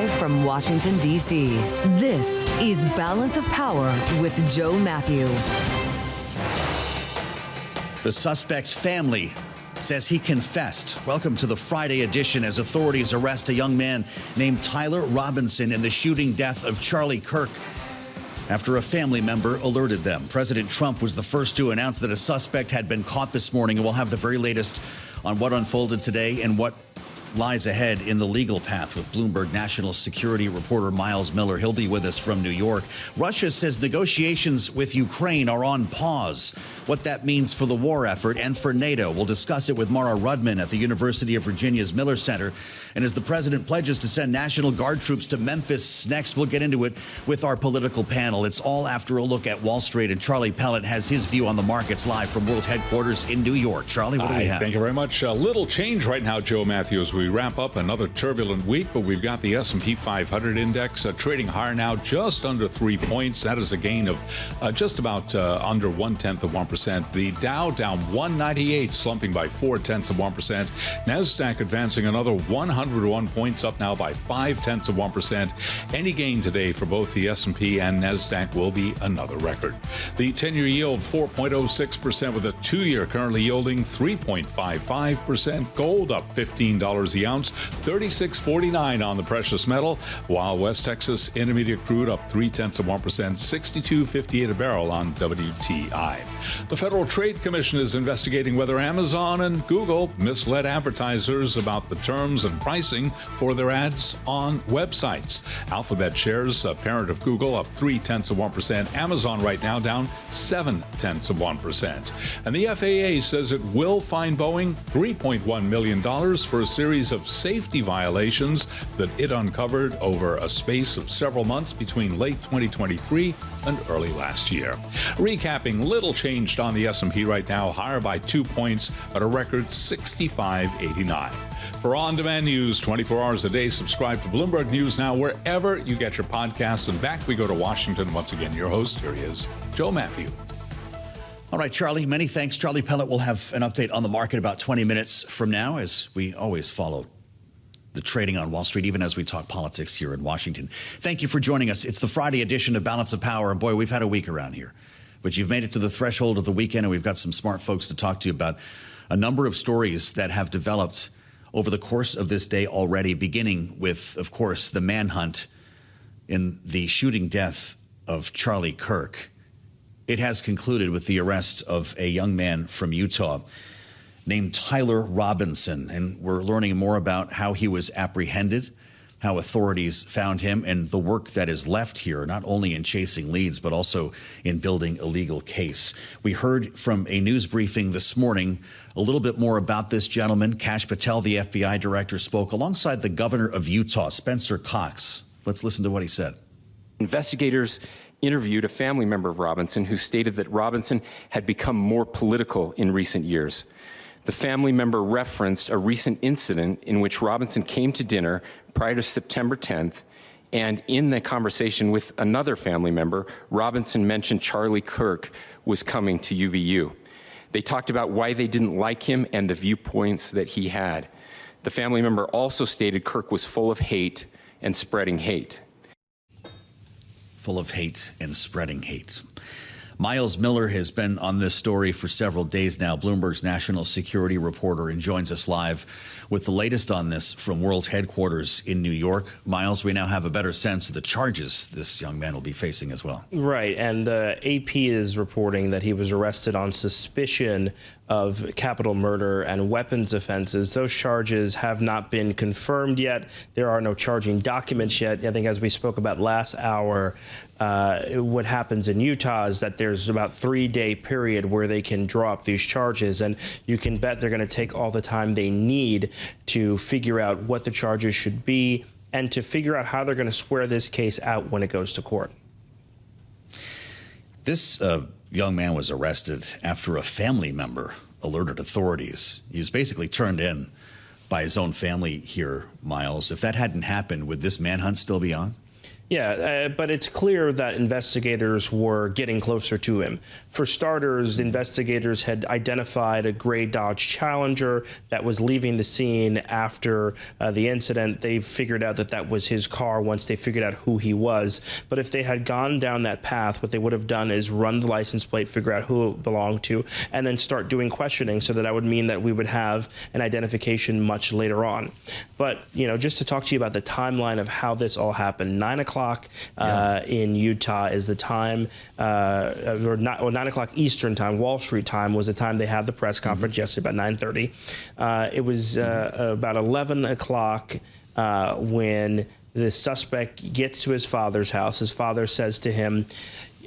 Live from Washington, D.C., this is Balance of Power with Joe Mathieu. The suspect's family says he confessed. Welcome to the Friday edition as authorities arrest a young man named Tyler Robinson in the shooting death of Charlie Kirk after a family member alerted them. President Trump was the first to announce that a suspect had been caught this morning, and we'll have the very latest on what unfolded today and what lies ahead in the legal path with Bloomberg national security reporter Myles Miller. He'll be with us from New York. Russia says negotiations with Ukraine are on pause. What that means for the war effort and for NATO. We'll discuss it with Mara Rudman at the University of Virginia's Miller Center. And as the president pledges to send National Guard troops to Memphis next, we'll get into it with our political panel. It's all after a look at Wall Street. And Charlie Pellet has his view on the markets live from World Headquarters in New York. Charlie, what do we have? Thank you very much. A little change right now, Joe Mathieu, as we wrap up another turbulent week, but we've got the S&P 500 index trading higher now, just under 3 points. That is a gain of just about under 0.1%. The Dow down 198, slumping by 0.4%. NASDAQ advancing another 101 points, up now by 0.5%. Any gain today for both the S&P and NASDAQ will be another record. The 10-year yield 4.06%, with a 2-year currently yielding 3.55%. Gold up $15 the ounce, $36.49 on the precious metal, while West Texas Intermediate crude up 0.3%, $62.58 a barrel on WTI. The Federal Trade Commission is investigating whether Amazon and Google misled advertisers about the terms and pricing for their ads on websites. Alphabet shares, a parent of Google, up 0.3%. Amazon right now down 0.7%. And the FAA says it will fine Boeing $3.1 million for a series of safety violations that it uncovered over a space of several months between late 2023 and early last year. Recapping, little changed on the S&P right now, higher by 2 points at a record 65.89. For on-demand news 24 hours a day, subscribe to Bloomberg News Now wherever you get your podcasts. And back we go to Washington. Once again, your host, here he is, Joe Mathieu. All right, Charlie, many thanks. Charlie Pellet will have an update on the market about 20 minutes from now, as we always follow the trading on Wall Street, even as we talk politics here in Washington. Thank you for joining us. It's the Friday edition of Balance of Power. And boy, we've had a week around here. But you've made it to the threshold of the weekend, and we've got some smart folks to talk to you about a number of stories that have developed over the course of this day already, beginning with, of course, the manhunt in the shooting death of Charlie Kirk. It has concluded with the arrest of a young man from Utah named Tyler Robinson, and we're learning more about how he was apprehended, how authorities found him, and the work that is left here, not only in chasing leads, but also in building a legal case. We heard from a news briefing this morning a little bit more about this gentleman. Kash Patel, the FBI director, spoke alongside the governor of Utah, Spencer Cox. Let's listen to what he said. Investigators interviewed a family member of Robinson who stated that Robinson had become more political in recent years. The family member referenced a recent incident in which Robinson came to dinner prior to September 10th, and in the conversation with another family member, Robinson mentioned Charlie Kirk was coming to UVU. They talked about why they didn't like him and the viewpoints that he had. The family member also stated Kirk was full of hate and spreading hate. Full of hate and spreading hate. Myles Miller has been on this story for several days now, Bloomberg's national security reporter, and joins us live with the latest on this from World Headquarters in New York. Myles, we now have a better sense of the charges this young man will be facing as well. Right, and AP is reporting that he was arrested on suspicion of capital murder and weapons offenses. Those charges have not been confirmed yet. There are no charging documents yet. I think, as we spoke about last hour, what happens in Utah is that there's about a 3-day period where they can draw up these charges, and you can bet they're going to take all the time they need to figure out what the charges should be and to figure out how they're going to swear this case out when it goes to court. This young man was arrested after a family member alerted authorities. He was basically turned in by his own family here, Myles. If that hadn't happened, would this manhunt still be on? Yeah, but it's clear that investigators were getting closer to him. For starters, investigators had identified a gray Dodge Challenger that was leaving the scene after the incident. They figured out that that was his car once they figured out who he was. But if they had gone down that path, what they would have done is run the license plate, figure out who it belonged to, and then start doing questioning. So that would mean that we would have an identification much later on. But, you know, just to talk to you about the timeline of how this all happened, 9 o'clock in Utah is the time, or 9 o'clock Eastern time, Wall Street time was the time they had the press conference yesterday, about 9:30. It was about 11 o'clock when the suspect gets to his father's house. His father says to him,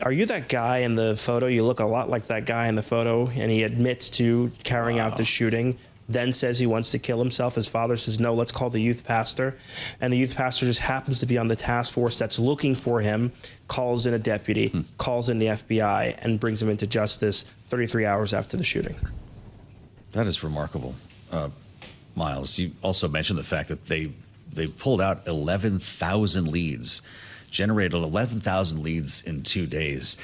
"Are you that guy in the photo? You look a lot like that guy in the photo." And he admits to carrying out the shooting. Then says he wants to kill himself. His father says, "No, let's call the youth pastor." And the youth pastor just happens to be on the task force that's looking for him, calls in a deputy, calls in the FBI, and brings him into justice 33 hours after the shooting. That is remarkable. Myles, you also mentioned the fact that they pulled out 11,000 leads, generated 11,000 leads in 2 days.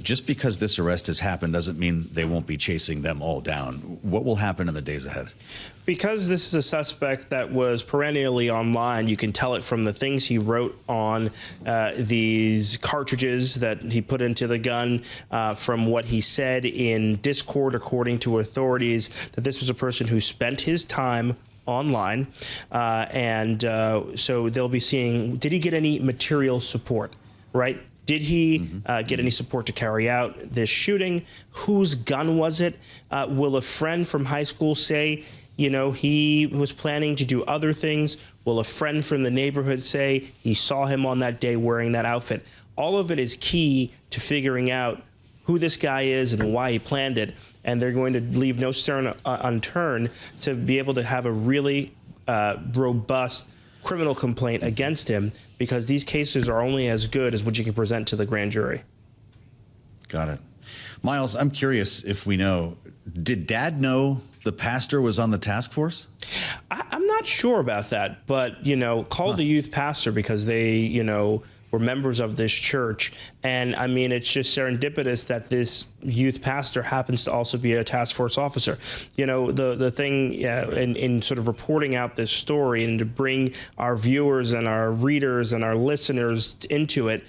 Just because this arrest has happened doesn't mean they won't be chasing them all down. What will happen in the days ahead? Because this is a suspect that was perennially online, you can tell it from the things he wrote on these cartridges that he put into the gun, from what he said in Discord, according to authorities, that this was a person who spent his time online. So they'll be seeing, did he get any material support, right? Did he get any support to carry out this shooting? Whose gun was it? Will a friend from high school say, you know, he was planning to do other things? Will a friend from the neighborhood say he saw him on that day wearing that outfit? All of it is key to figuring out who this guy is and why he planned it. And they're going to leave no stone unturned to be able to have a really robust criminal complaint against him, because these cases are only as good as what you can present to the grand jury. Got it. Myles, I'm curious if we know, did Dad know the pastor was on the task force? I'm not sure about that, but, you know, call the youth pastor because they, you know, were members of this church. And I mean, it's just serendipitous that this youth pastor happens to also be a task force officer. You know, the thing in sort of reporting out this story and to bring our viewers and our readers and our listeners into it,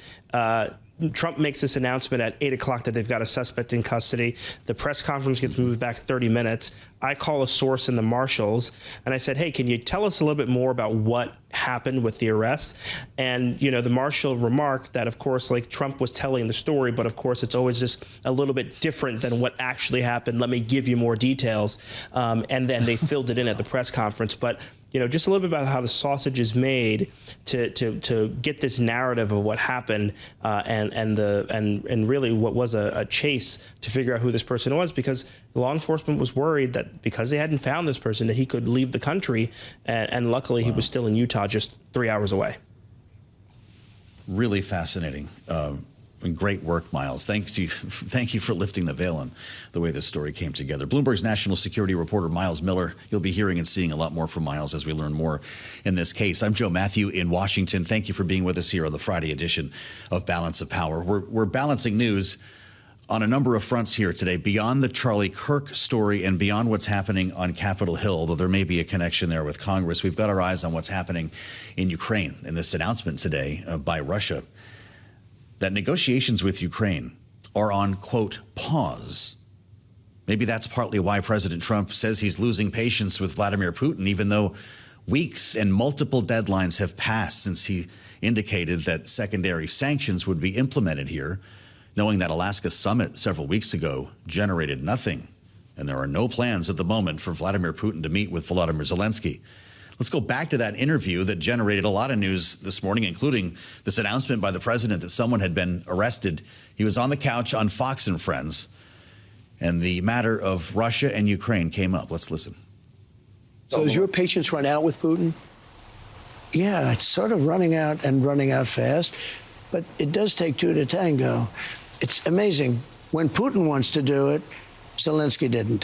Trump makes this announcement at 8 o'clock that they've got a suspect in custody. The press conference gets moved back 30 minutes. I call a source in the marshals, and I said, hey, can you tell us a little bit more about what happened with the arrest? And, you know, the marshal remarked that, of course, like Trump was telling the story, but of course, it's always just a little bit different than what actually happened. Let me give you more details. And then they filled it in at the press conference. But you know, just a little bit about how the sausage is made to get this narrative of what happened, and really what was a chase to figure out who this person was, because law enforcement was worried that because they hadn't found this person that he could leave the country, and luckily he was still in Utah, just 3 hours away. Really fascinating. And great work, Myles. Thank you for lifting the veil on the way this story came together. Bloomberg's national security reporter, Myles Miller. You'll be hearing and seeing a lot more from Myles as we learn more in this case. I'm Joe Mathieu in Washington. Thank you for being with us here on the Friday edition of Balance of Power. We're balancing news on a number of fronts here today, beyond the Charlie Kirk story and beyond what's happening on Capitol Hill, though there may be a connection there with Congress. We've got our eyes on what's happening in Ukraine and this announcement today by Russia that negotiations with Ukraine are on, quote, pause. Maybe that's partly why President Trump says he's losing patience with Vladimir Putin, even though weeks and multiple deadlines have passed since he indicated that secondary sanctions would be implemented here, knowing that Alaska summit several weeks ago generated nothing. And there are no plans at the moment for Vladimir Putin to meet with Volodymyr Zelensky. Let's go back to that interview that generated a lot of news this morning, including this announcement by the president that someone had been arrested. He was on the couch on Fox and Friends, and the matter of Russia and Ukraine came up. Let's listen. So has your patience run out with Putin? Yeah, it's sort of running out and running out fast, but it does take two to tango. It's amazing. When Putin wants to do it, Zelensky didn't.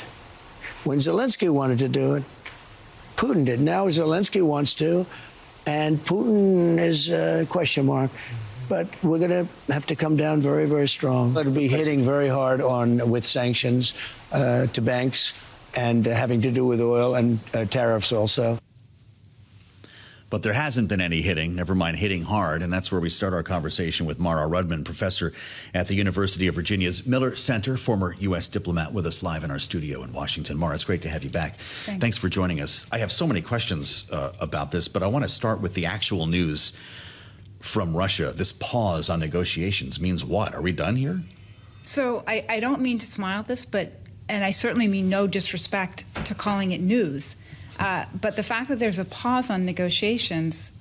When Zelensky wanted to do it, Putin did. Now Zelensky wants to, and Putin is a question mark. but we're going to have to come down very, very strong. It'll be hitting very hard with sanctions to banks and having to do with oil and tariffs also. But there hasn't been any hitting, never mind hitting hard, and that's where we start our conversation with Mara Rudman, professor at the University of Virginia's Miller Center, former U.S. diplomat, with us live in our studio in Washington. Mara, it's great to have you back. Thanks for joining us. I have so many questions about this, but I want to start with the actual news from Russia. This pause on negotiations means what? Are we done here? So I don't mean to smile at this, and I certainly mean no disrespect to calling it news. But the fact that there's a pause on negotiations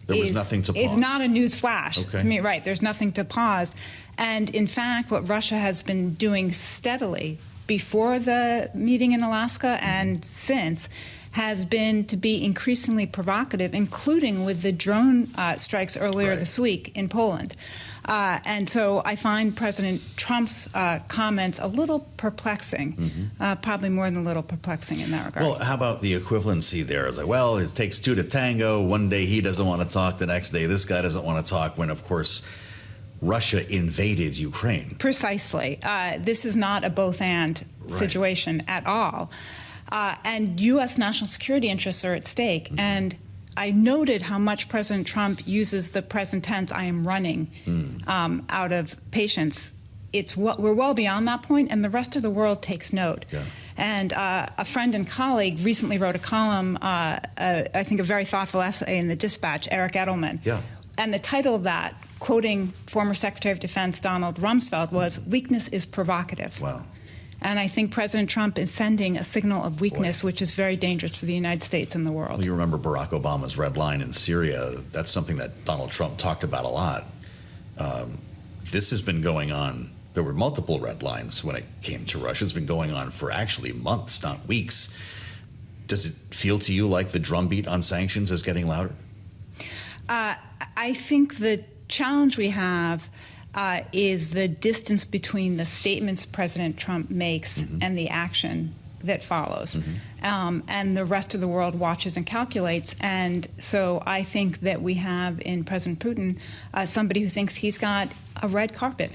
is not a news flash. Okay. To me, right, there's nothing to pause. And in fact, what Russia has been doing steadily before the meeting in Alaska and since has been to be increasingly provocative, including with the drone strikes earlier this week in Poland. And so I find President Trump's comments a little perplexing, probably more than a little perplexing in that regard. Well, how about the equivalency there? It's like, well, it takes two to tango. One day he doesn't want to talk. The next day this guy doesn't want to talk, when, of course, Russia invaded Ukraine. Precisely. This is not a both-and situation at all. And U.S. national security interests are at stake. And I noted how much President Trump uses the present tense, I am running, out of patience. We're well beyond that point, and the rest of the world takes note. Yeah. And a friend and colleague recently wrote a column, I think a very thoughtful essay in the Dispatch, Eric Edelman. Yeah. And the title of that, quoting former Secretary of Defense Donald Rumsfeld, was "Weakness is Provocative." Wow. And I think President Trump is sending a signal of weakness, which is very dangerous for the United States and the world. Well, you remember Barack Obama's red line in Syria. That's something that Donald Trump talked about a lot. This has been going on. There were multiple red lines when it came to Russia. It's been going on for actually months, not weeks. Does it feel to you like the drumbeat on sanctions is getting louder? I think the challenge we have is the distance between the statements President Trump makes and the action that follows. And the rest of the world watches and calculates. And so I think that we have in President Putin somebody who thinks he's got a red carpet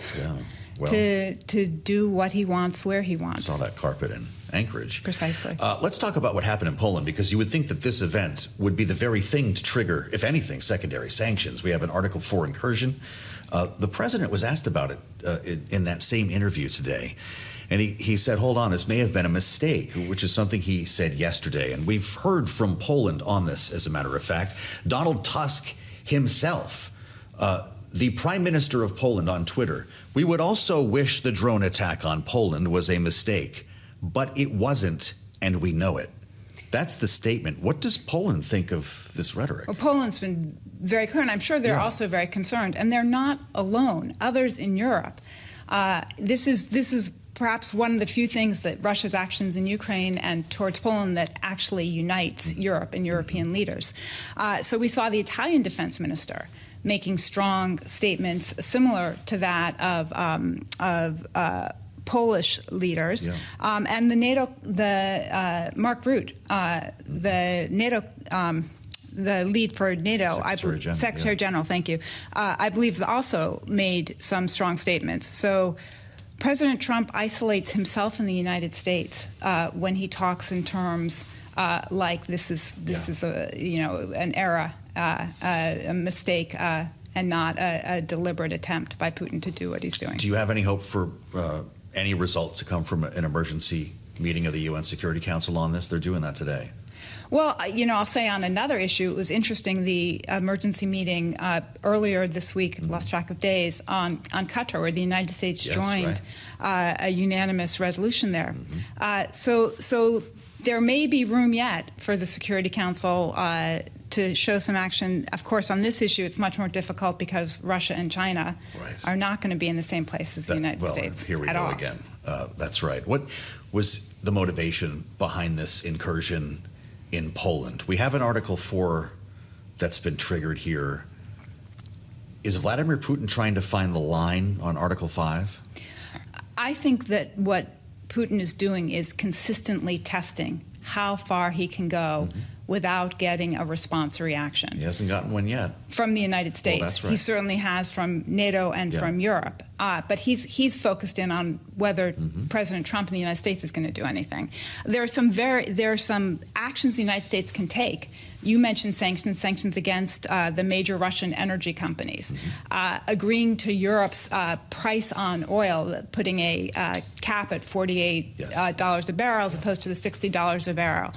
to do what he wants, where he wants. Saw that carpet in Anchorage. Precisely. Let's talk about what happened in Poland, because you would think that this event would be the very thing to trigger, if anything, secondary sanctions. We have an Article 4 incursion. The president was asked about it in that same interview today. And he said, hold on, this may have been a mistake, which is something he said yesterday. And we've heard from Poland on this, as a matter of fact. Donald Tusk himself, the Prime Minister of Poland, on Twitter, we would also wish the drone attack on Poland was a mistake, but it wasn't, and we know it. That's the statement. What does Poland think of this rhetoric? Well, Poland's been very clear, and I'm sure they're also very concerned. And they're not alone. Others in Europe. This is perhaps one of the few things that Russia's actions in Ukraine and towards Poland that actually unites Europe and European leaders. So we saw the Italian defense minister making strong statements similar to that of Polish leaders, and the NATO, Mark Rutte, the NATO, the lead for NATO, Secretary General, thank you, I believe also made some strong statements. So President Trump isolates himself in the United States when he talks in terms like this is an error, a mistake, and not a deliberate attempt by Putin to do what he's doing. Do you have any hope for any results to come from an emergency meeting of the UN Security Council on this? They're doing that today. Well, I'll say on another issue, it was interesting, the emergency meeting earlier this week, lost track of days, on Qatar, where the United States joined a unanimous resolution there. So there may be room yet for the Security Council to show some action. Of course, on this issue, it's much more difficult because Russia and China are not going to be in the same place as the United States. Here we go again. That's right. What was the motivation behind this incursion in Poland? We have an Article 4 that's been triggered here. Is Vladimir Putin trying to find the line on Article 5? I think that what Putin is doing is consistently testing how far he can go without getting a response or reaction. He hasn't gotten one yet. From the United States. Well, that's right. He certainly has from NATO and from Europe. But he's focused in on whether President Trump in the United States is going to do anything. There are some actions the United States can take. You mentioned sanctions against the major Russian energy companies, agreeing to Europe's price on oil, putting a cap at $48 a barrel as opposed to the $60 a barrel.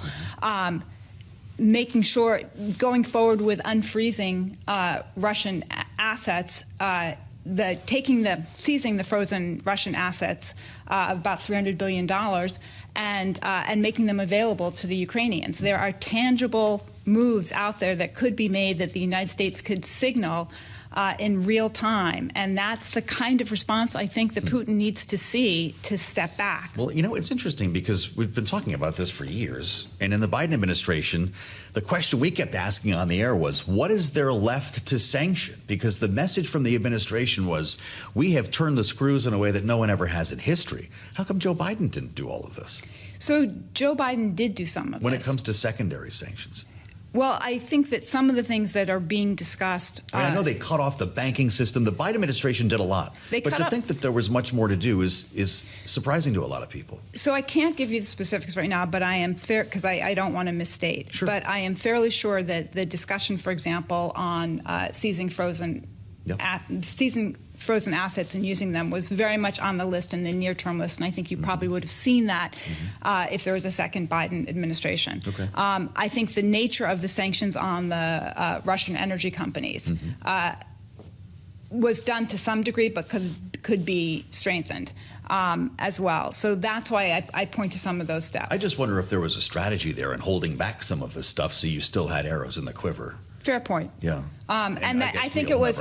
Making sure, going forward with unfreezing Russian assets, seizing the frozen Russian assets of about $300 billion and making them available to the Ukrainians. There are tangible moves out there that could be made that the United States could signal in real time. And that's the kind of response I think that Putin needs to see to step back. Well, you know, it's interesting because we've been talking about this for years. And in the Biden administration, the question we kept asking on the air was, what is there left to sanction? Because the message from the administration was, we have turned the screws in a way that no one ever has in history. How come Joe Biden didn't do all of this? So Joe Biden did do some of this. When it comes to secondary sanctions. Well, I think that some of the things that are being discussed... I know they cut off the banking system. The Biden administration did a lot. But to think that there was much more to do is surprising to a lot of people. So I can't give you the specifics right now, but I am fair, because I don't want to misstate. Sure. But I am fairly sure that the discussion, for example, on seizing frozen assets and using them was very much on the list, in the near-term list, and I think you probably would have seen that if there was a second Biden administration. Okay. I think the nature of the sanctions on the Russian energy companies was done to some degree, but could be strengthened as well. So that's why I point to some of those steps. I just wonder if there was a strategy there in holding back some of this stuff so you still had arrows in the quiver. Fair point. Yeah. And I think it was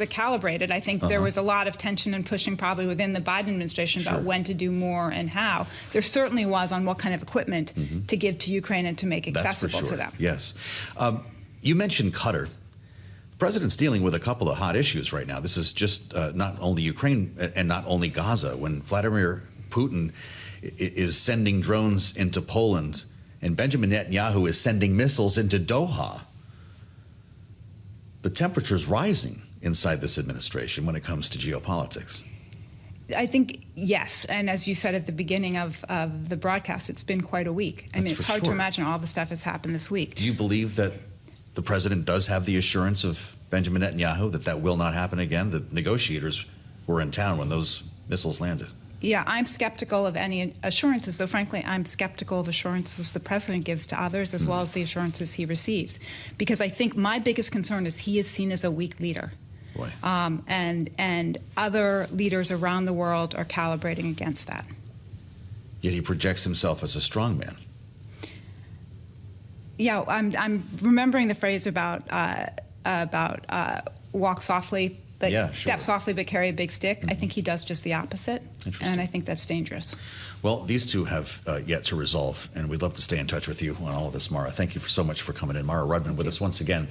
a calibrated. I think there was a lot of tension and pushing probably within the Biden administration about when to do more and how. There certainly was on what kind of equipment to give to Ukraine and to make accessible to them. Yes. You mentioned Qatar. The president's dealing with a couple of hot issues right now. This is just not only Ukraine and not only Gaza. When Vladimir Putin is sending drones into Poland and Benjamin Netanyahu is sending missiles into Doha, the temperature's rising inside this administration when it comes to geopolitics. I think, yes. And as you said at the beginning of the broadcast, it's been quite a week. I mean, it's hard to imagine all the stuff that's happened this week. Do you believe that the president does have the assurance of Benjamin Netanyahu that will not happen again? The negotiators were in town when those missiles landed. Yeah, I'm skeptical of any assurances, though frankly I'm skeptical of assurances the president gives to others as well as the assurances he receives. Because I think my biggest concern is he is seen as a weak leader. Boy. And other leaders around the world are calibrating against that. Yet he projects himself as a strong man. Yeah, I'm remembering the phrase about walk softly, but step softly but carry a big stick. I think he does just the opposite, and I think that's dangerous. Well, these two have yet to resolve, and we'd love to stay in touch with you on all of this, Mara. Thank you so much for coming in. Mara Rudman with us once again,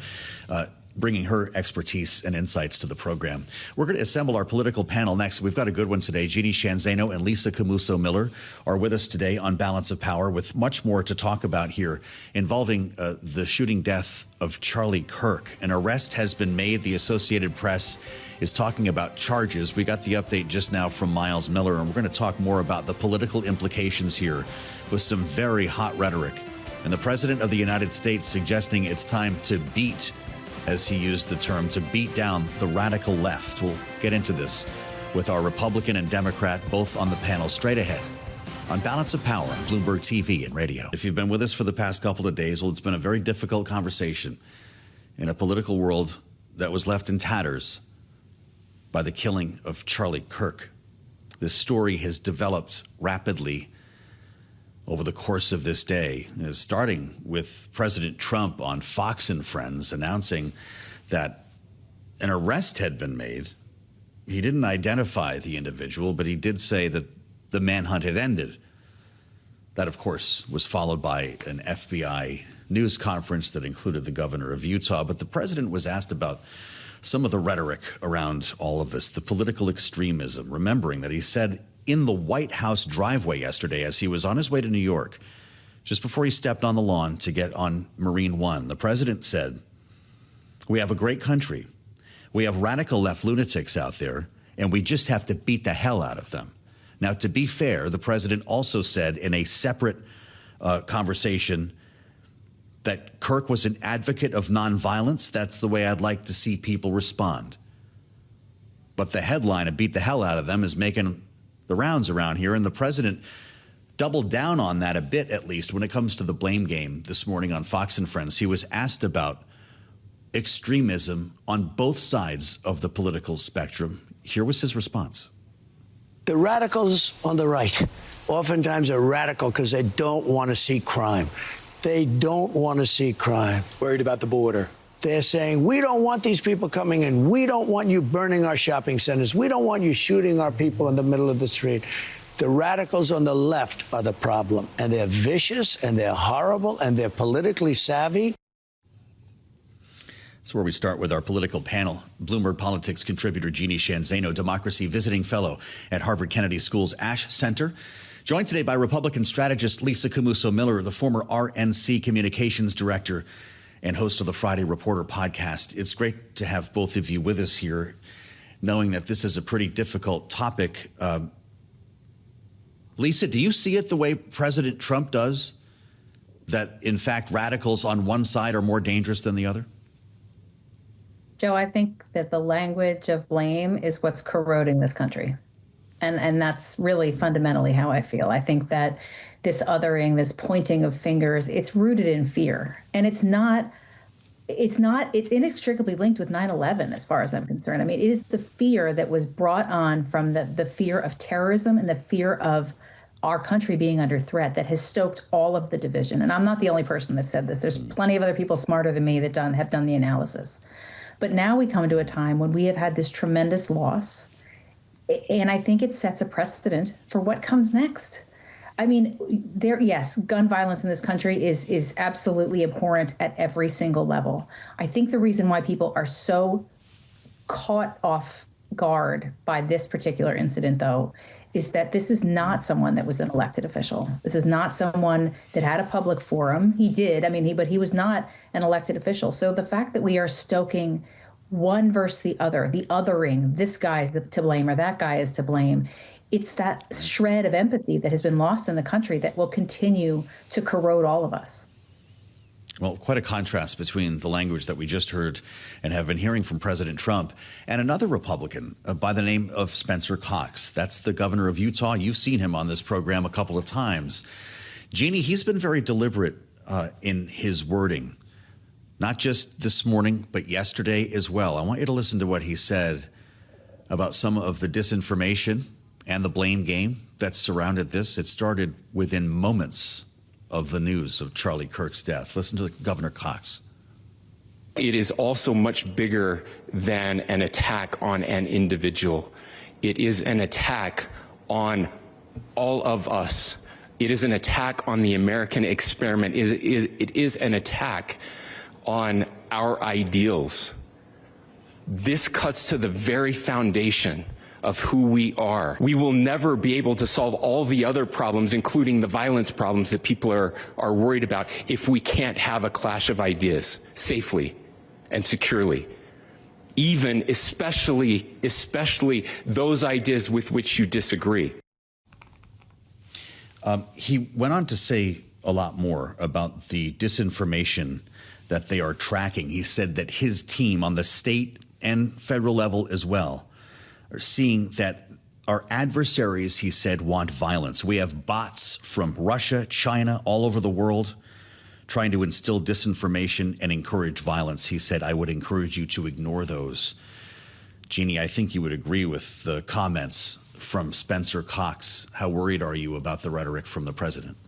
bringing her expertise and insights to the program. We're going to assemble our political panel next. We've got a good one today. Jeanne, Zaino, and Lisa Camooso Miller are with us today on Balance of Power with much more to talk about here involving the shooting death of Charlie Kirk. An arrest has been made. The Associated Press is talking about charges. We got the update just now from Myles Miller, and we're going to talk more about the political implications here with some very hot rhetoric. And the President of the United States suggesting it's time to beat, as he used the term, to beat down the radical left. We'll get into this with our Republican and Democrat both on the panel straight ahead on Balance of Power on Bloomberg TV and radio. If you've been with us for the past couple of days, well, it's been a very difficult conversation in a political world that was left in tatters by the killing of Charlie Kirk. This story has developed rapidly over the course of this day, starting with President Trump on Fox and Friends announcing that an arrest had been made. He didn't identify the individual, but he did say that the manhunt had ended. That, of course, was followed by an FBI news conference that included the governor of Utah. But the president was asked about some of the rhetoric around all of this, the political extremism, remembering that he said in the White House driveway yesterday as he was on his way to New York, just before he stepped on the lawn to get on Marine One. The president said, "We have a great country. We have radical left lunatics out there, and we just have to beat the hell out of them." Now, to be fair, the president also said in a separate conversation that Kirk was an advocate of nonviolence. That's the way I'd like to see people respond. But the headline of "beat the hell out of them" is making the rounds around here, and the president doubled down on that a bit, at least, when it comes to the blame game this morning on Fox and Friends. He was asked about extremism on both sides of the political spectrum. Here was his response. The radicals on the right oftentimes are radical because they don't want to see crime. They don't want to see crime. Worried about the border. They're saying, we don't want these people coming in. We don't want you burning our shopping centers. We don't want you shooting our people in the middle of the street. The radicals on the left are the problem. And they're vicious, and they're horrible, and they're politically savvy. That's where we start with our political panel. Bloomberg Politics contributor Jeanne Zaino, Democracy Visiting Fellow at Harvard Kennedy School's Ash Center. Joined today by Republican strategist Lisa Camooso Miller, the former RNC Communications Director and host of the Friday Reporter podcast. It's great to have both of you with us here, knowing that this is a pretty difficult topic. Lisa, do you see it the way President Trump does, that, in fact, radicals on one side are more dangerous than the other? Joe, I think that the language of blame is what's corroding this country. And that's really fundamentally how I feel. I think that this othering, this pointing of fingers, it's rooted in fear. And it's inextricably linked with 9/11, as far as I'm concerned. I mean, it is the fear that was brought on from the fear of terrorism and the fear of our country being under threat that has stoked all of the division. And I'm not the only person that said this. There's plenty of other people smarter than me that have done the analysis. But now we come to a time when we have had this tremendous loss. And I think it sets a precedent for what comes next. I mean, yes, gun violence in this country is absolutely abhorrent at every single level. I think the reason why people are so caught off guard by this particular incident, though, is that this is not someone that was an elected official. This is not someone that had a public forum. He did, but he was not an elected official. So the fact that we are stoking one versus the other, the othering, this guy is to blame or that guy is to blame, it's that shred of empathy that has been lost in the country that will continue to corrode all of us. Well, quite a contrast between the language that we just heard and have been hearing from President Trump and another Republican by the name of Spencer Cox. That's the governor of Utah. You've seen him on this program a couple of times. Jeanne, he's been very deliberate in his wording, not just this morning, but yesterday as well. I want you to listen to what he said about some of the disinformation and the blame game that surrounded this. It started within moments of the news of Charlie Kirk's death. Listen to Governor Cox. It is also much bigger than an attack on an individual. It is an attack on all of us. It is an attack on the American experiment. It is an attack on our ideals. This cuts to the very foundation of who we are. We will never be able to solve all the other problems, including the violence problems that people are worried about, if we can't have a clash of ideas safely and securely. Especially those ideas with which you disagree. He went on to say a lot more about the disinformation that they are tracking. He said that his team on the state and federal level as well are seeing that our adversaries, he said, want violence. We have bots from Russia, China, all over the world trying to instill disinformation and encourage violence. He said, I would encourage you to ignore those. Jeanne, I think you would agree with the comments from Spencer Cox. How worried are you about the rhetoric from the president?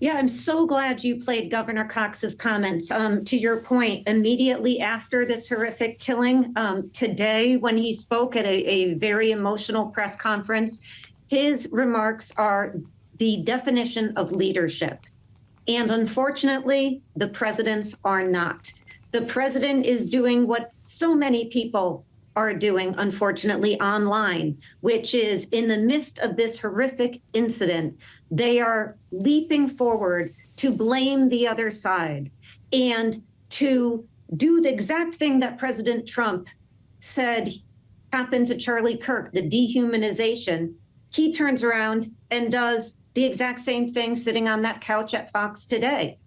Yeah, I'm so glad you played Governor Cox's comments. To your point, immediately after this horrific killing, today, when he spoke at a very emotional press conference, his remarks are the definition of leadership. And unfortunately, the president's are not. The president is doing what so many people are doing, unfortunately, online, which is in the midst of this horrific incident, they are leaping forward to blame the other side and to do the exact thing that President Trump said happened to Charlie Kirk, the dehumanization. He turns around and does the exact same thing sitting on that couch at Fox today.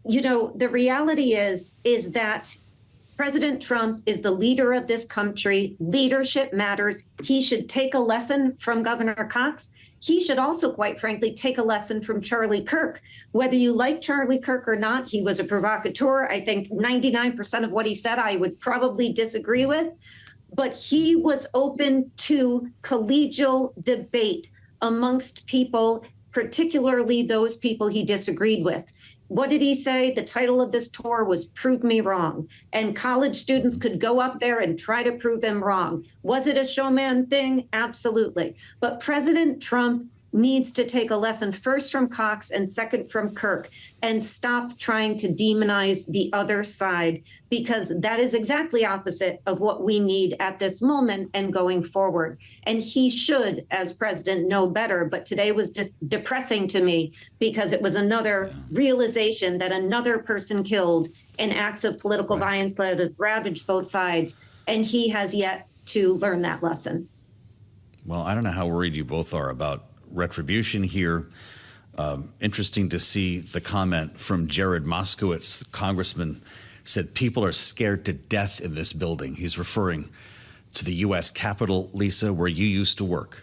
You know, the reality is that President Trump is the leader of this country. Leadership matters. He should take a lesson from Governor Cox. He should also, quite frankly, take a lesson from Charlie Kirk. Whether you like Charlie Kirk or not, he was a provocateur. I think 99% of what he said I would probably disagree with. But he was open to collegial debate amongst people, particularly those people he disagreed with. What did he say? The title of this tour was Prove Me Wrong. And college students could go up there and try to prove him wrong. Was it a showman thing? Absolutely. But President Trump needs to take a lesson first from Cox and second from Kirk and stop trying to demonize the other side, because that is exactly opposite of what we need at this moment and going forward. And he should, as president, know better. But today was just depressing to me because it was another realization that another person killed in acts of political violence that have ravaged both sides. And he has yet to learn that lesson. Well, I don't know how worried you both are about retribution here. Interesting to see the comment from Jared Moskowitz, the congressman, said people are scared to death in this building. He's referring to the U.S. Capitol, Lisa, where you used to work.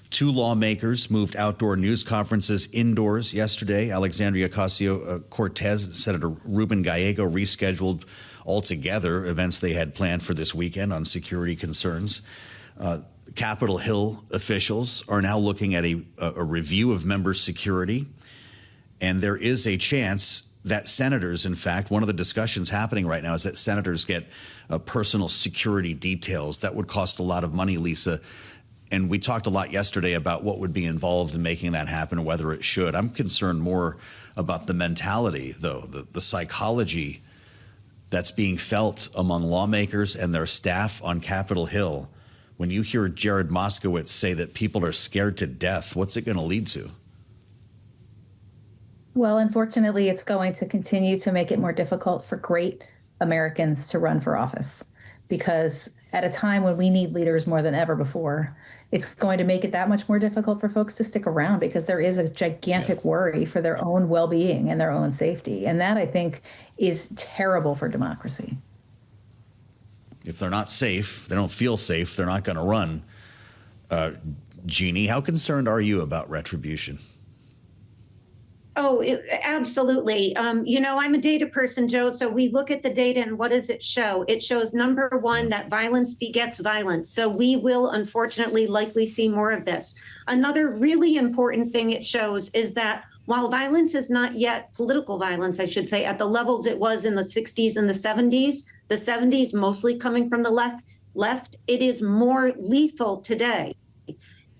2 lawmakers moved outdoor news conferences indoors yesterday. Alexandria Ocasio-Cortez, Senator Ruben Gallego rescheduled altogether events they had planned for this weekend on security concerns. Capitol Hill officials are now looking at a review of member security, and there is a chance that senators, in fact, one of the discussions happening right now is that senators get personal security details. That would cost a lot of money, Lisa, and we talked a lot yesterday about what would be involved in making that happen and whether it should. I'm concerned more about the mentality, though, the psychology that's being felt among lawmakers and their staff on Capitol Hill. When you hear Jared Moskowitz say that people are scared to death, what's it going to lead to? Well, unfortunately, it's going to continue to make it more difficult for great Americans to run for office, because at a time when we need leaders more than ever before, it's going to make it that much more difficult for folks to stick around, because there is a gigantic worry for their own well-being and their own safety. And that, I think, is terrible for democracy. If they're not safe, they don't feel safe, they're not going to run. Jeanne, how concerned are you about retribution? Oh, absolutely. You know, I'm a data person, Joe, so we look at the data and what does it show? It shows, number one, that violence begets violence. So we will, unfortunately, likely see more of this. Another really important thing it shows is that while violence is not yet political violence, I should say, at the levels it was in the 60s and the 70s mostly coming from the left, it is more lethal today.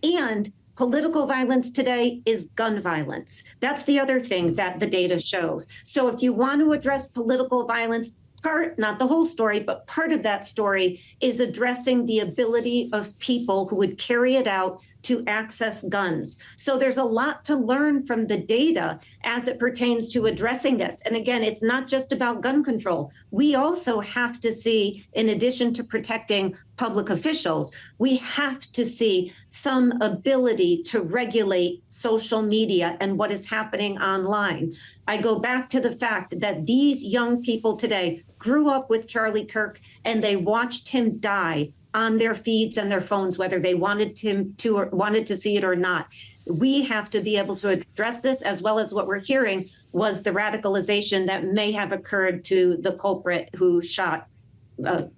And political violence today is gun violence. That's the other thing that the data shows. So if you want to address political violence, not the whole story, but part of that story is addressing the ability of people who would carry it out to access guns. So there's a lot to learn from the data as it pertains to addressing this. And again, it's not just about gun control. We also have to see, in addition to protecting public officials, we have to see some ability to regulate social media and what is happening online. I go back to the fact that these young people today grew up with Charlie Kirk and they watched him die on their feeds and their phones, whether they wanted him to or wanted to see it or not. We have to be able to address this, as well as what we're hearing was the radicalization that may have occurred to the culprit who shot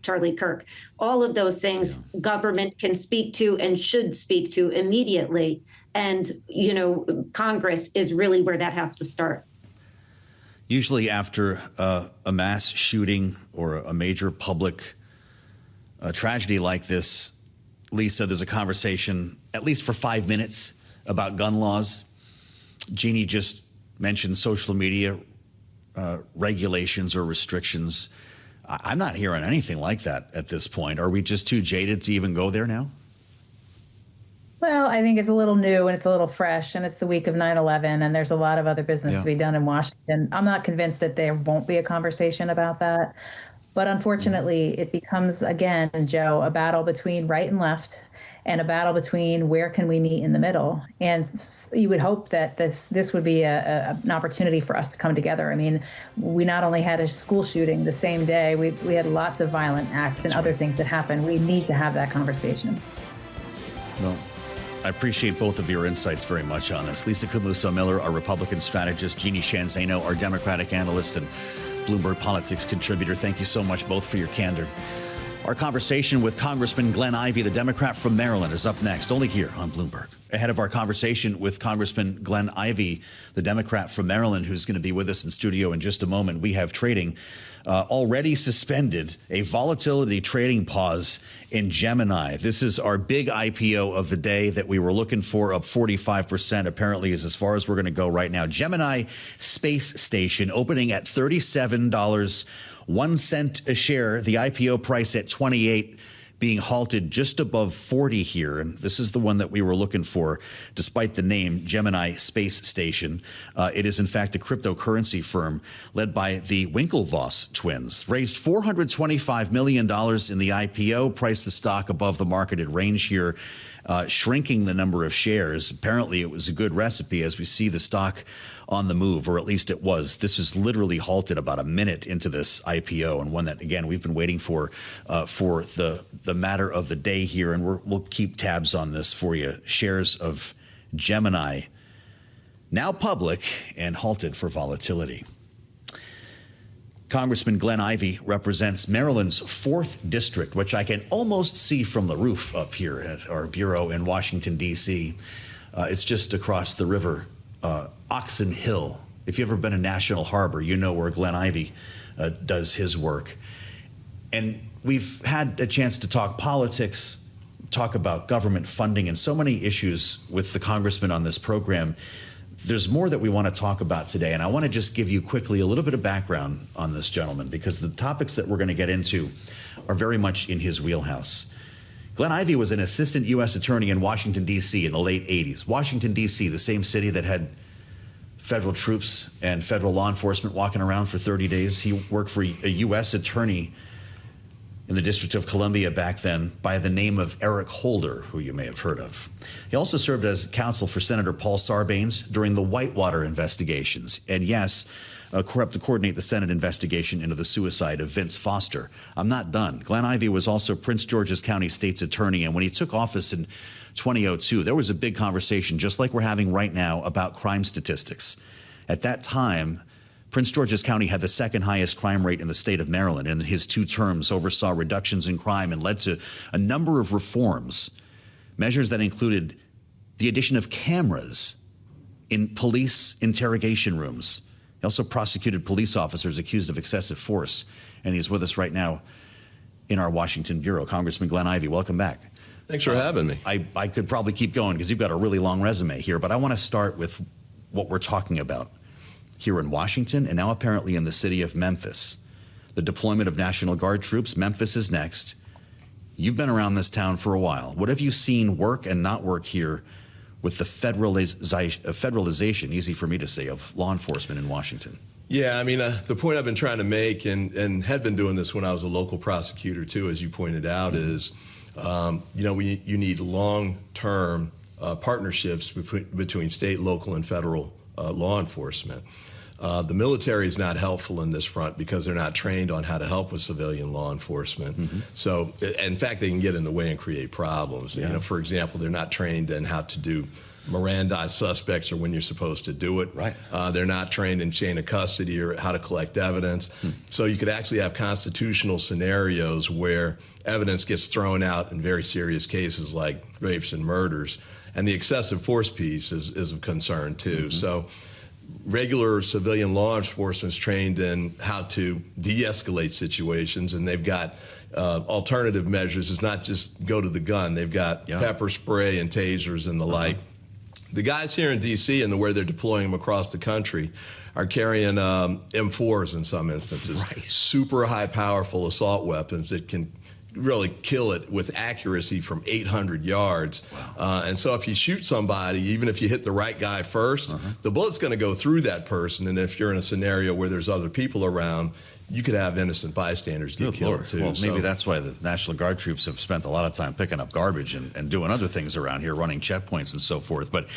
Charlie Kirk. All of those things government can speak to and should speak to immediately. And, you know, Congress is really where that has to start. Usually after a mass shooting or a major public tragedy like this, Lisa, there's a conversation, at least for 5 minutes, about gun laws. Jeanne just mentioned social media regulations or restrictions. I'm not hearing anything like that at this point. Are we just too jaded to even go there now? Well, I think it's a little new and it's a little fresh, and it's the week of 9/11, and there's a lot of other business to be done in Washington. I'm not convinced that there won't be a conversation about that. But unfortunately, it becomes, again, Joe, a battle between right and left, and a battle between where can we meet in the middle. And you would hope that this would be an opportunity for us to come together. I mean, we not only had a school shooting the same day, we had lots of violent acts and other things that happened. We need to have that conversation. Well, I appreciate both of your insights very much on this. Lisa Camooso Miller, our Republican strategist, Jeanne Zaino, our Democratic analyst and Bloomberg politics contributor. Thank you so much both for your candor. Our conversation with Congressman Glenn Ivey, the Democrat from Maryland, is up next, only here on Bloomberg. Ahead of our conversation with Congressman Glenn Ivey, the Democrat from Maryland, who's going to be with us in studio in just a moment, we have trading already suspended, a volatility trading pause in Gemini. This is our big IPO of the day that we were looking for, up 45%, apparently is as far as we're going to go right now. Gemini Space Station opening at $37.01 a share. The IPO price at 28, being halted just above 40 here. And this is the one that we were looking for, despite the name Gemini Space Station. It is, in fact, a cryptocurrency firm led by the Winklevoss twins. Raised $425 million in the IPO, priced the stock above the marketed range here, shrinking the number of shares. Apparently, it was a good recipe as we see the stock on the move, or at least it was. This was literally halted about a minute into this IPO, and one that, again, we've been waiting for the matter of the day here, and we'll keep tabs on this for you. Shares of Gemini now public and halted for volatility. Congressman Glenn Ivey represents Maryland's 4th district, which I can almost see from the roof up here at our bureau in Washington, D.C. It's just across the river, Oxon Hill. If you've ever been to National Harbor, you know where Glenn Ivey does his work. And we've had a chance to talk politics, talk about government funding, and so many issues with the congressman on this program. There's more that we want to talk about today, and I want to just give you quickly a little bit of background on this gentleman, because the topics that we're going to get into are very much in his wheelhouse. Glenn Ivey was an assistant U.S. attorney in Washington, D.C. in the late 80s. Washington, D.C., the same city that had federal troops and federal law enforcement walking around for 30 days. He worked for a U.S. attorney in the District of Columbia back then by the name of Eric Holder, who you may have heard of. He also served as counsel for Senator Paul Sarbanes during the Whitewater investigations. And yes, to coordinate the Senate investigation into the suicide of Vince Foster. I'm not done. Glenn Ivey was also Prince George's County State's attorney, and when he took office in 2002, there was a big conversation, just like we're having right now, about crime statistics. At that time, Prince George's County had the 2nd highest crime rate in the state of Maryland, and his 2 terms oversaw reductions in crime and led to a number of reforms, measures that included the addition of cameras in police interrogation rooms. He also prosecuted police officers accused of excessive force, and he's with us right now in our Washington bureau. Congressman Glenn Ivey, welcome back. Thanks for having me. I could probably keep going because you've got a really long resume here, but I want to start with what we're talking about here in Washington and now apparently in the city of Memphis. The deployment of National Guard troops. Memphis is next. You've been around this town for a while. What have you seen work and not work here with the federalization, easy for me to say, of law enforcement in Washington? Yeah, I mean, the point I've been trying to make, and had been doing this when I was a local prosecutor too, as you pointed out, is, you need long-term partnerships between state, local, and federal law enforcement. The military is not helpful in this front because they're not trained on how to help with civilian law enforcement. Mm-hmm. So, in fact, they can get in the way and create problems. Yeah. For example, they're not trained in how to do Mirandize suspects or when you're supposed to do it. Right. They're not trained in chain of custody or how to collect evidence. So you could actually have constitutional scenarios where evidence gets thrown out in very serious cases like rapes and murders. And the excessive force piece is of concern, too. Mm-hmm. So regular civilian law enforcement is trained in how to de-escalate situations, and they've got alternative measures. It's not just go to the gun. They've got pepper spray and tasers and the like The guys here in D.C. and where they're deploying them across the country are carrying M4s in some instances, super high powerful assault weapons that can really kill it with accuracy from 800 yards. Wow. And so if you shoot somebody, even if you hit the right guy first, the bullet's going to go through that person. And if you're in a scenario where there's other people around, you could have innocent bystanders get killed too. Well, maybe that's why the National Guard troops have spent a lot of time picking up garbage and doing other things around here, running checkpoints and so forth. But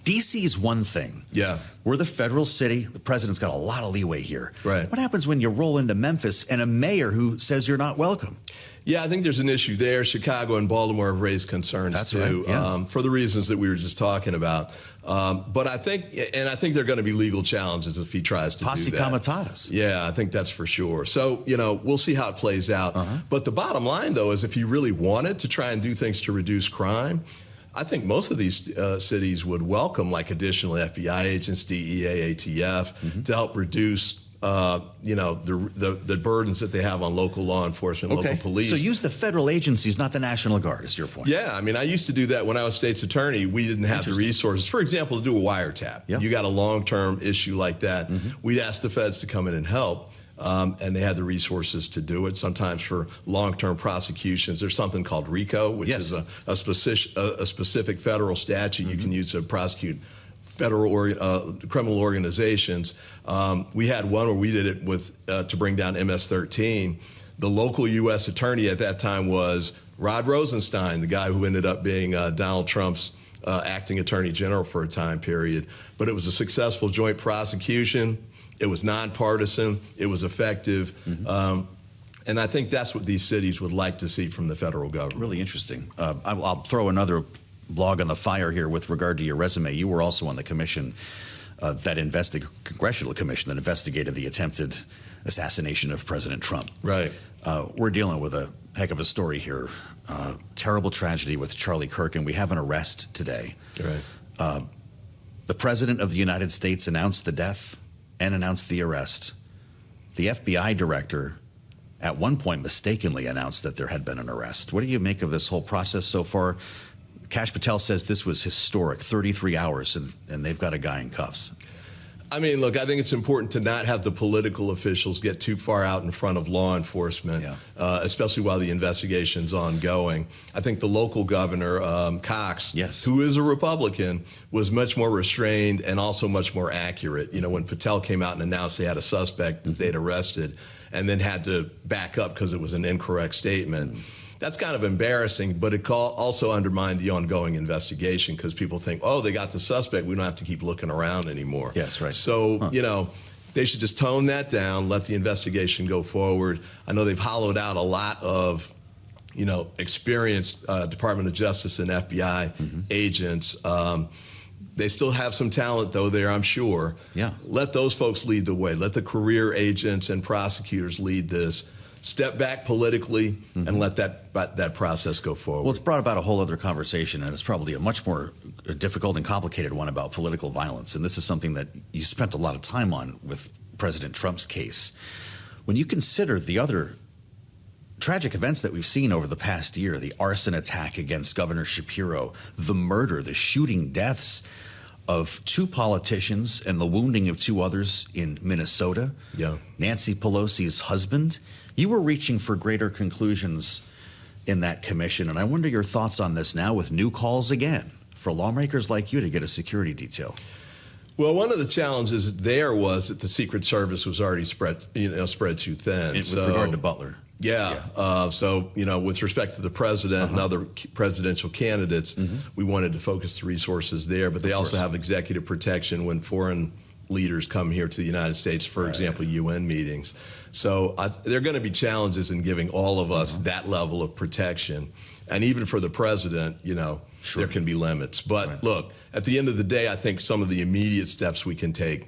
D.C. is one thing. Yeah. We're the federal city. The president's got a lot of leeway here. Right. What happens when you roll into Memphis and a mayor who says you're not welcome? Yeah, I think there's an issue there. Chicago and Baltimore have raised concerns too, for the reasons that we were just talking about. But I think there are going to be legal challenges if he tries to Posse do that. comitatus. Yeah, I think that's for sure. So, we'll see how it plays out. But the bottom line, though, is if he really wanted to try and do things to reduce crime, I think most of these cities would welcome like additional FBI agents, DEA, ATF, to help reduce the burdens that they have on local law enforcement, local police. So use the federal agencies, not the National Guard, is your point. Yeah, I mean, I used to do that when I was state's attorney. We didn't have the resources, for example, to do a wiretap. Yeah. You got a long-term issue like that. We'd ask the feds to come in and help. And they had the resources to do it. Sometimes for long-term prosecutions, there's something called RICO, which is a specific federal statute you can use to prosecute federal criminal organizations. We had one where we did it with to bring down MS-13. The local U.S. attorney at that time was Rod Rosenstein, the guy who ended up being Donald Trump's acting attorney general for a time period. But it was a successful joint prosecution. It was nonpartisan. It was effective. And I think that's what these cities would like to see from the federal government. Really interesting. I'll throw another blog on the fire here with regard to your resume. You were also on the commission, congressional commission that investigated the attempted assassination of President Trump. Right. We're dealing with a heck of a story here. Terrible tragedy with Charlie Kirk, and we have an arrest today. Right. The President of the United States announced the death and announced the arrest. The FBI director at one point mistakenly announced that there had been an arrest. What do you make of this whole process so far? Kash Patel says this was historic, 33 hours, and they've got a guy in cuffs. I mean, look, I think it's important to not have the political officials get too far out in front of law enforcement, especially while the investigation's ongoing. I think the local governor, Cox, who is a Republican, was much more restrained and also much more accurate. When Patel came out and announced they had a suspect that they'd arrested and then had to back up because it was an incorrect statement. That's kind of embarrassing, but it also undermined the ongoing investigation because people think, oh, they got the suspect. We don't have to keep looking around anymore. Yes, right. So, they should just tone that down, let the investigation go forward. I know they've hollowed out a lot of, experienced Department of Justice and FBI agents. They still have some talent, though, there, I'm sure. Yeah. Let those folks lead the way. Let the career agents and prosecutors lead this. Step back politically and let that process go forward. Well, it's brought about a whole other conversation, and it's probably a much more difficult and complicated one about political violence. And this is something that you spent a lot of time on with President Trump's case. When you consider the other tragic events that we've seen over the past year, the arson attack against Governor Shapiro, the murder, the shooting deaths of 2 politicians and the wounding of 2 others in Minnesota, Nancy Pelosi's husband, you were reaching for greater conclusions in that commission. And I wonder your thoughts on this now with new calls again for lawmakers like you to get a security detail. Well, one of the challenges there was that the Secret Service was already spread too thin. With regard to Butler. So, with respect to the president and other presidential candidates, we wanted to focus the resources there. But they also have executive protection when foreign leaders come here to the United States, for example, UN meetings. So there are going to be challenges in giving all of us that level of protection. And even for the president, there can be limits. But look, at the end of the day, I think some of the immediate steps we can take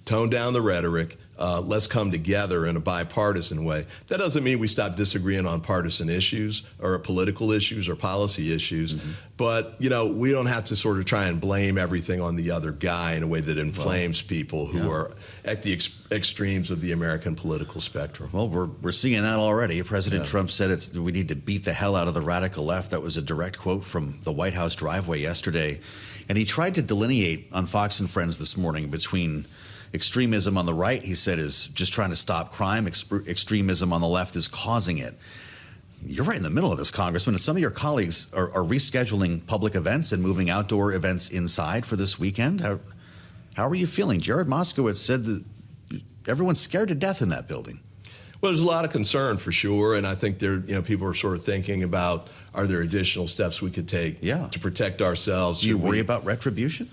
tone down the rhetoric. Let's come together in a bipartisan way. That doesn't mean we stop disagreeing on partisan issues or political issues or policy issues. But, we don't have to sort of try and blame everything on the other guy in a way that inflames people who are at the extremes of the American political spectrum. Well, we're seeing that already. President Trump said we need to beat the hell out of the radical left. That was a direct quote from the White House driveway yesterday. And he tried to delineate on Fox and Friends this morning between extremism on the right, he said, is just trying to stop crime. Extremism on the left is causing it. You're right in the middle of this, Congressman. And some of your colleagues are rescheduling public events and moving outdoor events inside for this weekend. How are you feeling? Jared Moskowitz said that everyone's scared to death in that building. Well, there's a lot of concern for sure, and I think people are sort of thinking about, are there additional steps we could take to protect ourselves? Do you worry about retribution?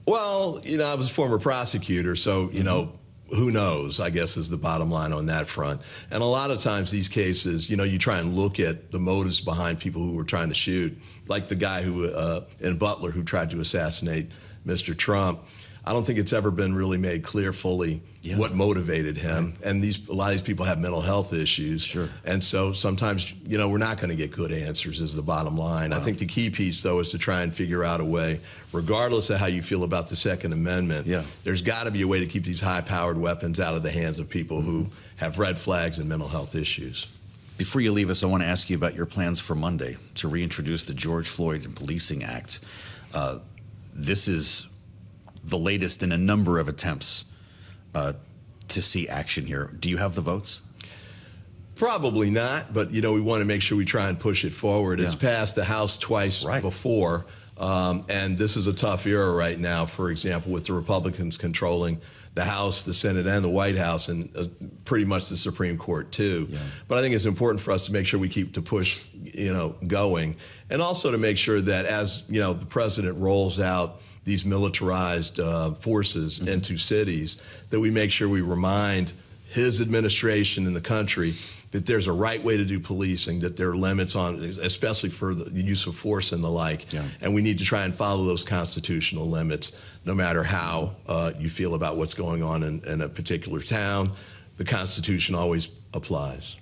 Well, I was a former prosecutor, so, who knows, I guess, is the bottom line on that front. And a lot of times these cases, you try and look at the motives behind people who were trying to shoot, like the guy who in Butler who tried to assassinate Mr. Trump. I don't think it's ever been really made clear fully what motivated him. And a lot of these people have mental health issues. Sure. And so sometimes, we're not going to get good answers is the bottom line. Wow. I think the key piece, though, is to try and figure out a way, regardless of how you feel about the Second Amendment, there's got to be a way to keep these high-powered weapons out of the hands of people who have red flags and mental health issues. Before you leave us, I want to ask you about your plans for Monday to reintroduce the George Floyd and Policing Act. This is the latest in a number of attempts to see action here. Do you have the votes? Probably not, but we want to make sure we try and push it forward. It's passed the House twice before, and this is a tough era right now, for example, with the Republicans controlling the House, the Senate, and the White House, and pretty much the Supreme Court, too. But I think it's important for us to make sure we keep the push, going, and also to make sure that as, the president rolls out these militarized forces into cities, that we make sure we remind his administration in the country that there's a right way to do policing, that there are limits on, especially for the use of force and the like. And we need to try and follow those constitutional limits, no matter how you feel about what's going on in a particular town. The Constitution always applies.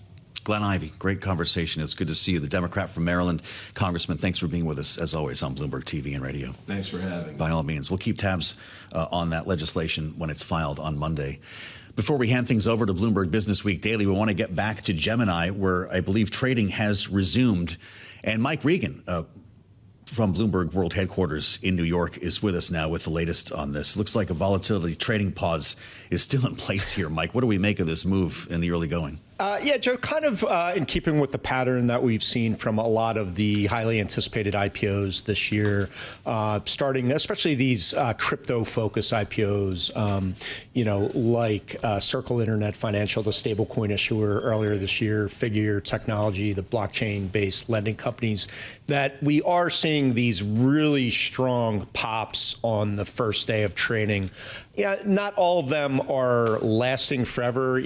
Glenn Ivey, great conversation. It's good to see you. The Democrat from Maryland. Congressman, thanks for being with us, as always, on Bloomberg TV and radio. Thanks for having me. By all means. We'll keep tabs on that legislation when it's filed on Monday. Before we hand things over to Bloomberg Business Week Daily, we want to get back to Gemini, where I believe trading has resumed. And Mike Regan from Bloomberg World Headquarters in New York is with us now with the latest on this. Looks like a volatility trading pause is still in place here. Mike, what do we make of this move in the early going? Joe, kind of in keeping with the pattern that we've seen from a lot of the highly anticipated IPOs this year, starting especially these crypto-focused IPOs, like Circle Internet Financial, the stablecoin issuer earlier this year, Figure Technology, the blockchain-based lending companies, that we are seeing these really strong pops on the first day of trading. Not all of them are lasting forever.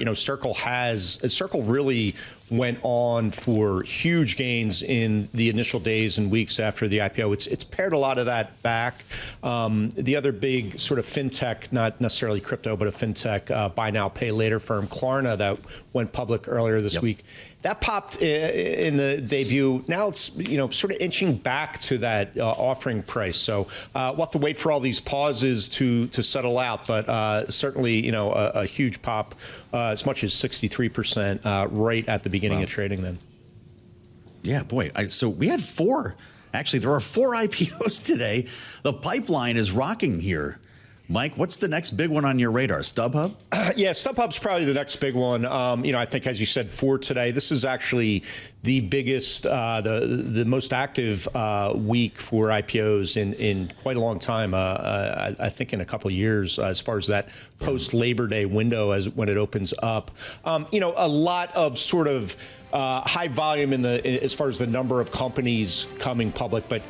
Circle really went on for huge gains in the initial days and weeks after the IPO. It's pared a lot of that back. The other big sort of fintech, not necessarily crypto, but a fintech buy now, pay later firm, Klarna, that went public earlier this week. That popped in the debut. Now it's, sort of inching back to that offering price. So we'll have to wait for all these pauses to settle out. But certainly, a huge pop, as much as 63% right at the beginning of trading then. Yeah, boy. So we had four. Actually, there are 4 IPOs today. The pipeline is rocking here. Mike, what's the next big one on your radar? StubHub? StubHub's probably the next big one. I think, as you said, 4 today. This is actually the biggest, the most active week for IPOs in quite a long time. I think in a couple of years, as far as that post-Labor Day window as when it opens up. A lot of sort of high volume as far as the number of companies coming public, but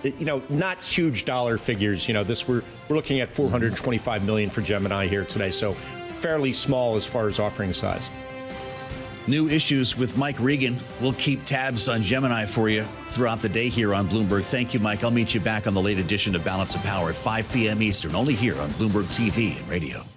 not huge dollar figures. We're looking at $425 million for Gemini here today, so fairly small as far as offering size. New issues with Mike Regan. We'll keep tabs on Gemini for you throughout the day here on Bloomberg. Thank you, Mike. I'll meet you back on the late edition of Balance of Power at 5 p.m. Eastern, only here on Bloomberg TV and radio.